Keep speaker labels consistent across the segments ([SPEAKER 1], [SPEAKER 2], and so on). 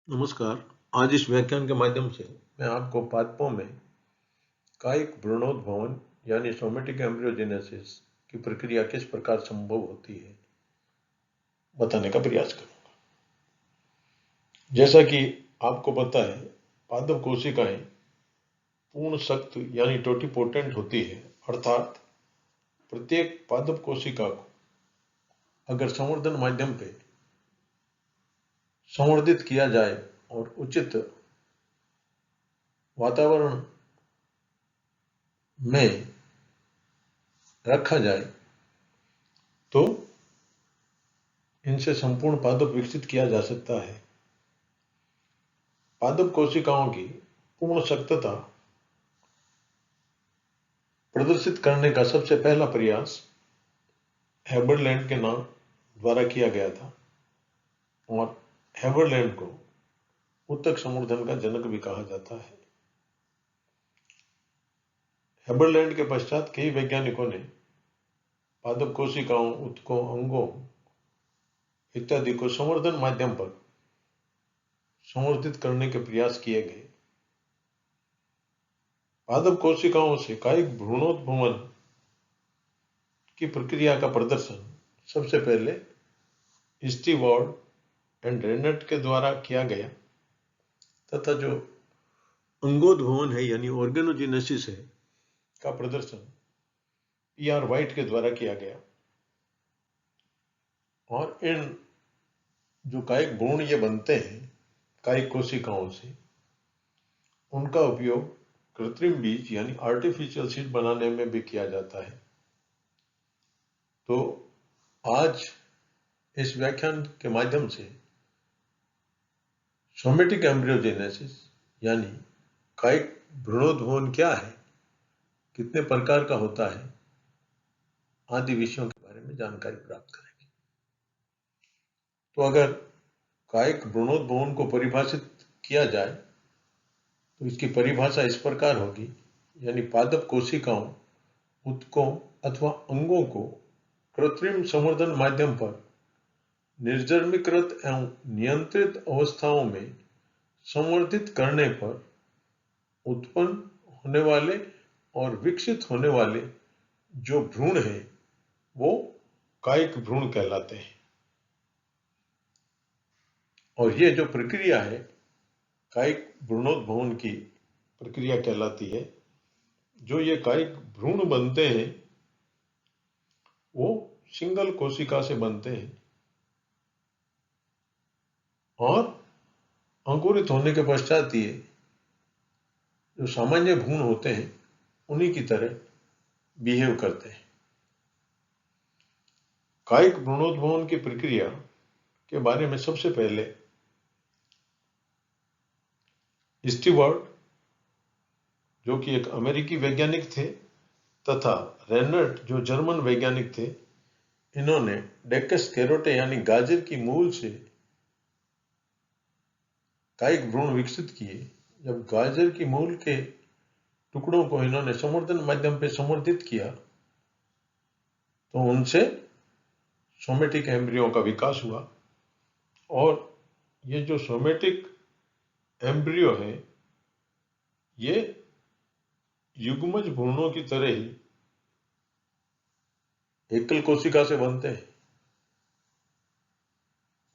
[SPEAKER 1] नमस्कार। आज इस व्याख्यान के माध्यम से मैं आपको पादपों में कायिक भ्रूणोद्भवन यानी सोमेटिक एम्ब्रियोजेनेसिस की प्रक्रिया किस प्रकार संभव होती है बताने का प्रयास करूंगा। जैसा कि आपको पता है, पादप कोशिकाएं पूर्ण सख्त यानी टोटिपोटेंट होती है, अर्थात प्रत्येक पादप कोशिका को अगर संवर्धन माध्यम पे संवर्धित किया जाए और उचित वातावरण में रखा जाए तो इनसे संपूर्ण पादप विकसित किया जा सकता है। पादप कोशिकाओं की पूर्ण सख्तता प्रदर्शित करने का सबसे पहला प्रयास हेबरलैंड के नाम द्वारा किया गया था और हेबरलैंड को ऊतक संवर्धन का जनक भी कहा जाता है। हेबरलैंड के पश्चात कई वैज्ञानिकों ने पादप कोशिकाओं, ऊतकों, अंगों इत्यादि को संवर्धन माध्यम पर संवर्धित करने के प्रयास किए गए। पादप कोशिकाओं से कायिक भ्रूणोद्भवन की प्रक्रिया का प्रदर्शन सबसे पहले स्टीवर्ड एंड रेनट के द्वारा किया गया तथा जो अंगोद्भवन है यानी ऑर्गेनोजेनेसिस है का प्रदर्शन पीआर वाइट के द्वारा किया गया। और इन जो कायिक भ्रूण ये बनते हैं कायिक कोशिकाओं से, उनका उपयोग कृत्रिम बीज यानी आर्टिफिशियल सीड बनाने में भी किया जाता है। तो आज इस व्याख्यान के माध्यम से सोमेटिक एम्ब्रियोजेनेसिस यानी कायिक भ्रूणोद्भवन क्या है, कितने प्रकार का होता है, आदि विषयों के बारे में जानकारी प्राप्त करेंगे। तो अगर कायिक भ्रूणोद्भवन को परिभाषित किया जाए तो इसकी परिभाषा इस प्रकार होगी, यानी पादप कोशिकाओं, ऊतकों अथवा अंगों को कृत्रिम संवर्धन माध्यम पर निर्जमीकृत एवं नियंत्रित अवस्थाओं में संवर्धित करने पर उत्पन्न होने वाले और विकसित होने वाले जो भ्रूण हैं वो कायिक भ्रूण कहलाते हैं। और ये जो प्रक्रिया है कायिक भ्रूणोद्भवन की प्रक्रिया कहलाती है। जो ये कायिक भ्रूण बनते हैं वो सिंगल कोशिका से बनते हैं और अंकुरित होने के पश्चात ये जो सामान्य भ्रूण होते हैं उन्हीं की तरह बिहेव करते हैं। कायिक भ्रूणोद्भवन की प्रक्रिया के बारे में सबसे पहले स्टीवर्ड, जो कि एक अमेरिकी वैज्ञानिक थे, तथा रेनट, जो जर्मन वैज्ञानिक थे, इन्होंने डेक्कस कैरोटे यानी गाजर की मूल से कायिक भ्रूण विकसित किए। जब गाजर की मूल के टुकड़ों को इन्होंने संवर्धन माध्यम पे संवर्धित किया तो उनसे सोमेटिक एम्ब्रियो का विकास हुआ। और ये जो सोमेटिक एम्ब्रियो है ये युग्मज भ्रूणों की तरह ही एकल कोशिका से बनते हैं।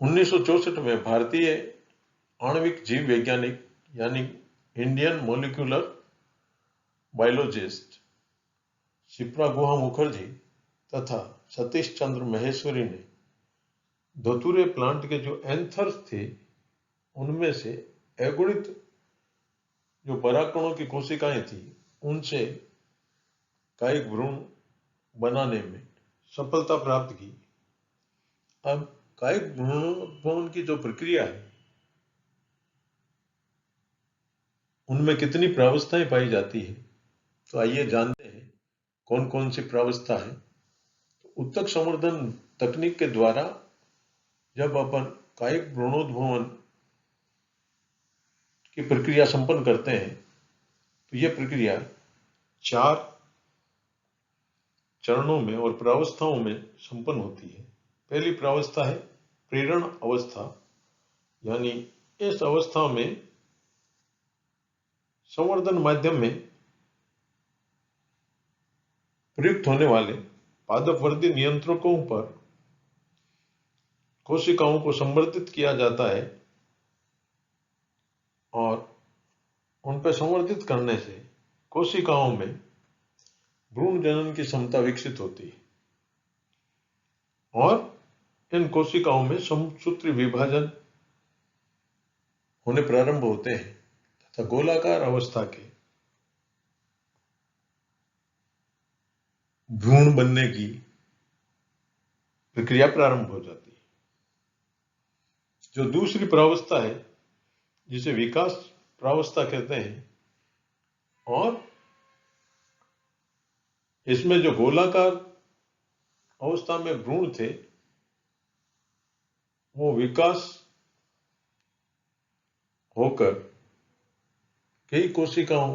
[SPEAKER 1] 1964 में भारतीय आणविक जीव वैज्ञानिक यानी इंडियन मोलिकुलर बायोलॉजिस्ट शिप्रा गुहा मुखर्जी तथा सतीश चंद्र महेश्वरी ने धतूरे प्लांट के जो एंथर्स थे उनमें से अगुणित जो परागकणों की कोशिकाएं थी उनसे कायिक भ्रूण बनाने में सफलता प्राप्त की। अब कायिक भ्रूणोद्भवन की जो प्रक्रिया है उनमें कितनी प्रावस्थाएं पाई जाती है, तो आइए जानते हैं कौन कौन सी प्रावस्था है। तो ऊतक संवर्धन तकनीक के द्वारा जब अपन कायिक भ्रूणोद्भवन की प्रक्रिया संपन्न करते हैं तो यह प्रक्रिया 4 चरणों में और प्रावस्थाओं में संपन्न होती है। पहली प्रावस्था है प्रेरण अवस्था, यानी इस अवस्था में संवर्धन माध्यम में प्रयुक्त होने वाले पादपवर्धी नियंत्रकों पर कोशिकाओं को संवर्धित किया जाता है और उन पर संवर्धित करने से कोशिकाओं में भ्रूण जनन की क्षमता विकसित होती है और इन कोशिकाओं में समसूत्री विभाजन होने प्रारंभ होते हैं तथा गोलाकार अवस्था के भ्रूण बनने की प्रक्रिया प्रारंभ हो जाती है। जो दूसरी प्रावस्था है जिसे विकास प्रावस्था कहते हैं, और इसमें जो गोलाकार अवस्था में भ्रूण थे वो विकास होकर कई कोशिकाओं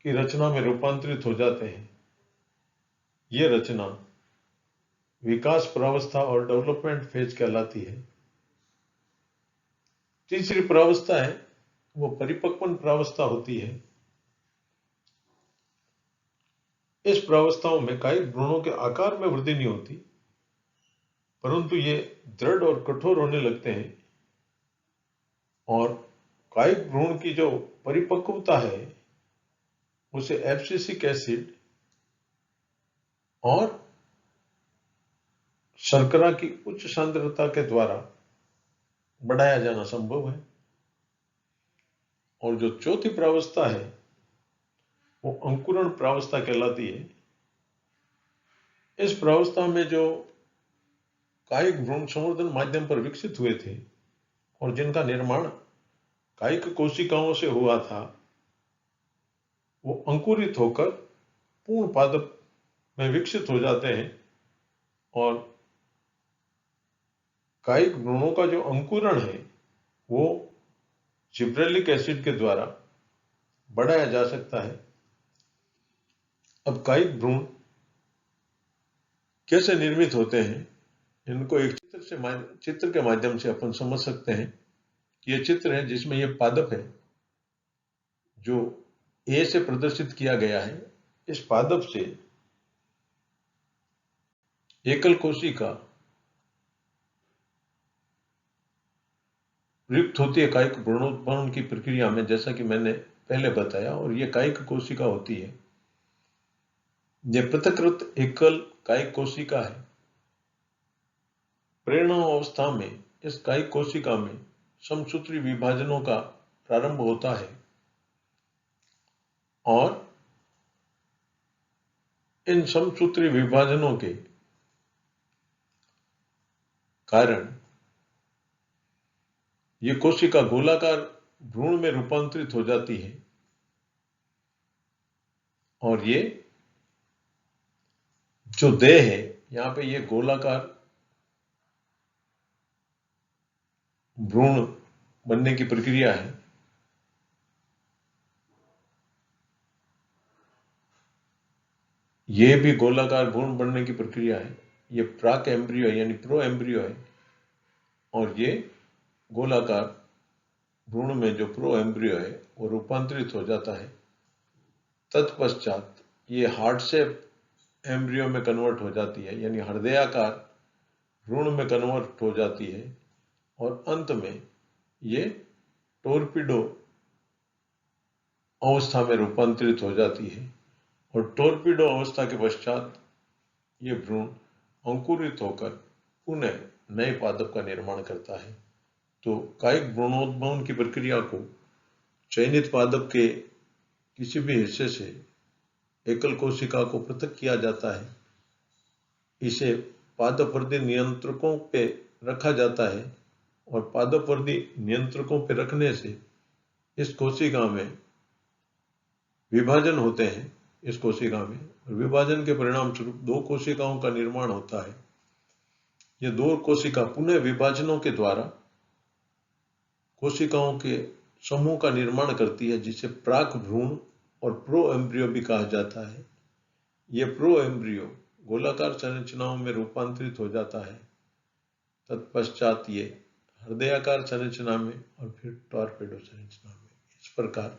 [SPEAKER 1] की रचना में रूपांतरित हो जाते हैं। ये रचना विकास प्रावस्था और डेवलपमेंट फेज कहलाती है। तीसरी प्रावस्था है वो परिपक्वन प्रावस्था होती है। इस प्रावस्थाओं में कायिक भ्रूणों के आकार में वृद्धि नहीं होती, परंतु ये दृढ़ और कठोर होने लगते हैं और कायिक भ्रूण की जो परिपक्वता है उसे एब्सिसिक एसिड और शर्करा की उच्च सांद्रता के द्वारा बढ़ाया जाना संभव है। और जो चौथी प्रावस्था है वो अंकुरण प्रावस्था कहलाती है। इस प्रावस्था में जो कायिक भ्रूण संवर्धन माध्यम पर विकसित हुए थे और जिनका निर्माण कायिक कोशिकाओं से हुआ था वो अंकुरित होकर पूर्ण पादप में विकसित हो जाते हैं और कायिक भ्रूणों का जो अंकुरण है वो जिब्रेलिक एसिड के द्वारा बढ़ाया जा सकता है। अब कायिक भ्रूण कैसे निर्मित होते हैं इनको एक चित्र के माध्यम से अपन समझ सकते हैं। ये चित्र है जिसमें ये पादप है जो ए से प्रदर्शित किया गया है। इस पादप से एकल कोशिका प्रयुक्त होती है कायिक भ्रूणोत्पादन की प्रक्रिया में, जैसा कि मैंने पहले बताया, और ये कायिक कोशिका होती है। यह पृथकृत एकल कायिक कोशिका है। प्रेरणा अवस्था में इस कायिक कोशिका में समसूत्री विभाजनों का प्रारंभ होता है और इन समसूत्री विभाजनों के कारण ये कोशिका गोलाकार भ्रूण में रूपांतरित हो जाती है और ये जो देह है यहां पे ये गोलाकार भ्रूण बनने की प्रक्रिया है। ये भी गोलाकार भ्रूण बनने की प्रक्रिया है। ये प्राक एम्ब्रियो यानी प्रो एम्ब्रियो है और ये गोलाकार भ्रूण में जो प्रो एम्ब्रियो है वो रूपांतरित हो जाता है। तत्पश्चात ये हार्ट शेप एम्ब्रियो में कन्वर्ट हो जाती है यानी हृदयाकार भ्रूण में कन्वर्ट हो जाती है और अंत में ये टोर्पिडो अवस्था में रूपांतरित हो जाती है और टोर्पिडो अवस्था के पश्चात ये भ्रूण अंकुरित होकर पुनः नए पादप का निर्माण करता है। तो कायिक भ्रूणोद्भवन की प्रक्रिया को चयनित पादप के किसी भी हिस्से से एकल कोशिका को पृथक किया जाता है। इसे पादपवर्धी नियंत्रकों पे रखा जाता है और पादपवर्धी नियंत्रकों पे रखने से इस कोशिका में विभाजन होते हैं। इस कोशिका में विभाजन के परिणाम स्वरूप दो कोशिकाओं का निर्माण होता है। ये दो कोशिका पुनः विभाजनों के द्वारा कोशिकाओं के समूह का निर्माण करती है जिसे प्राक भ्रूण और प्रो एम्ब्रियो भी कहा जाता है। यह प्रो एम्ब्रियो गोलाकार संरचनाओं में रूपांतरित हो जाता है। तत्पश्चात ये हृदयाकार संरचना में और फिर टॉर्पेडो संरचना में। इस प्रकार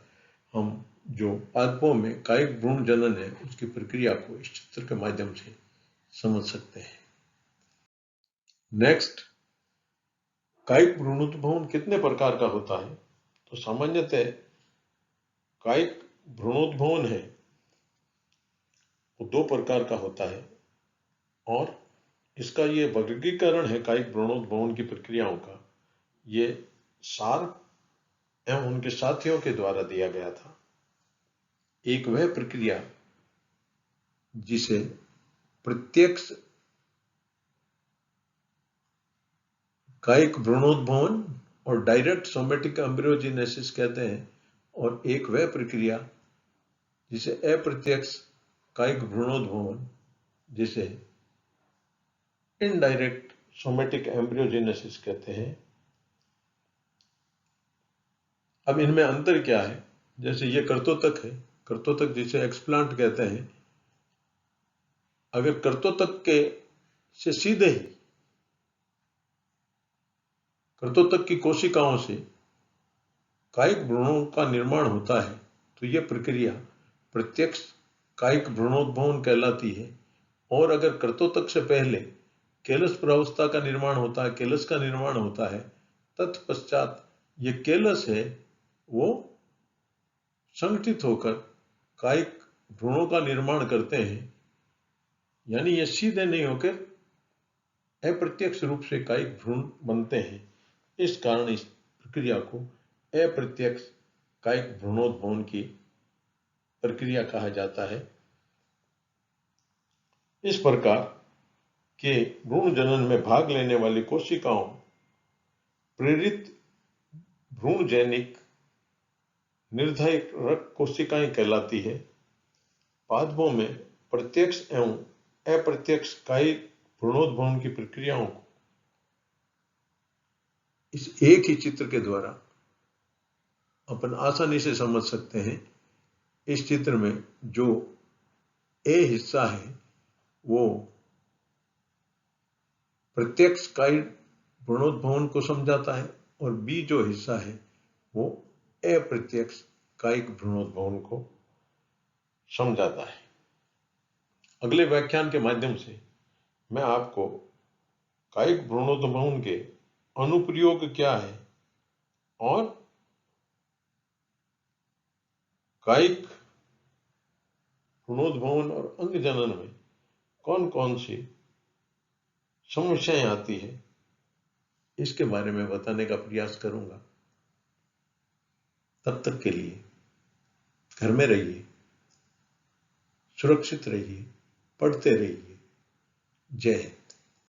[SPEAKER 1] हम जो पादपों में कायिक भ्रूण जनन है उसकी प्रक्रिया को इस चित्र के माध्यम से समझ सकते हैं। नेक्स्ट, कायिक भ्रूणोद्भवन कितने प्रकार का होता है? तो सामान्यतः कायिक भ्रूणोद्भवन है वो 2 प्रकार का होता है और इसका ये वर्गीकरण है कायिक भ्रूणोद्भवन की प्रक्रियाओं का, ये शार्प एवं उनके साथियों के द्वारा दिया गया था। एक वह प्रक्रिया जिसे प्रत्यक्ष कायिक भ्रूणोद्भवन और डायरेक्ट सोमेटिक एम्ब्रियोजेनेसिस कहते हैं, और एक वह प्रक्रिया जिसे अप्रत्यक्ष कायिक भ्रूणोद्भवन जिसे इनडायरेक्ट सोमेटिक एम्ब्रियोजेनेसिस कहते हैं। अब इनमें अंतर क्या है? जैसे ये कर्तोतक है, कर्तोतक जिसे एक्सप्लांट कहते हैं, अगर कर्तोतक के से सीधे ही कर्तोतक की कोशिकाओं से कायिक भ्रूणों का निर्माण होता है तो यह प्रक्रिया प्रत्यक्ष कायिक भ्रूणोद्भवन कहलाती है। और अगर कर्तोतक से पहले केलस प्रावस्था का निर्माण होता है, केलस का निर्माण होता है, तत्पश्चात ये केलस है वो संगठित होकर कायिक भ्रूणों का निर्माण करते हैं, यानी ये सीधे नहीं होकर अप्रत्यक्ष रूप से कायिक भ्रूण बनते हैं। इस कारण इस प्रक्रिया को अप्रत्यक्ष कायिक भ्रूणोद्भवन की प्रक्रिया कहा जाता है। इस प्रकार के भ्रूण जनन में भाग लेने वाली कोशिकाओं प्रेरित भ्रूणजैनिक निर्धारक कोशिकाएं कहलाती है। पादपों में प्रत्यक्ष एवं अप्रत्यक्ष कायिक भ्रूणोद्भवन की प्रक्रियाओं को इस एक ही चित्र के द्वारा अपन आसानी से समझ सकते हैं। इस चित्र में जो ए हिस्सा है वो प्रत्यक्ष कायिक भ्रूणोद्भवन को समझाता है और बी जो हिस्सा है वो अप्रत्यक्ष कायिक भ्रूणोद्भवन को समझाता है। अगले व्याख्यान के माध्यम से मैं आपको कायिक भ्रूणोद्भवन के अनुप्रयोग क्या है और कायिक भ्रूणोद्भवन और अंग जनन में कौन कौन सी समस्याएं आती है इसके बारे में बताने का प्रयास करूंगा। तब तक के लिए घर में रहिए, सुरक्षित रहिए, पढ़ते रहिए। जय हिंद।